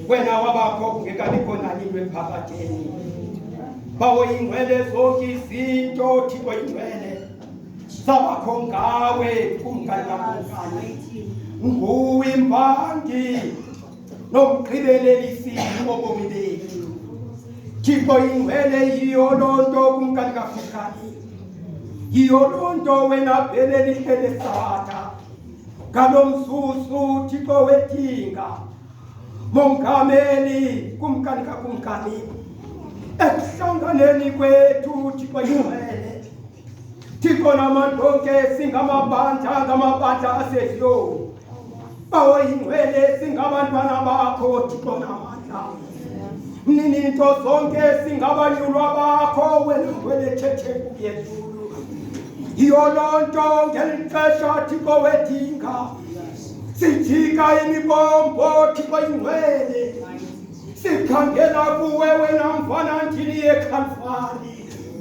wena wabakho kungekabikho nani emphakathini. Bawo ingcwele zonke izinto Thixo ingcwele zabakho ngawe kumngani kaNkulunkulu. Nguwe imbangi nomgqibelelisi wobomi bethu. Thixo ingcwele yiyo lonto kumngani kaNkulunkulu. Yiyo lonto wena vele lihlele satha. Galomzuzu Thixo wedinga mongameli kumngani kaNkulunkulu. Ekuhlanganeni kwethu Thixo ingcwele. Thixo namandonke singamabandla aseziyoni. Bawo ingcwele singabantwana bakho Thixo namandla. Mninito zonke singabanyulwa bakho wena ngcwele thethe kuyezulu. Yiyo lonto ngelixesha Thixo wedinga. Sijika imibombo Thixo ingcwele. Sikhangela kuwe wena mfana ntini yeKhalvari.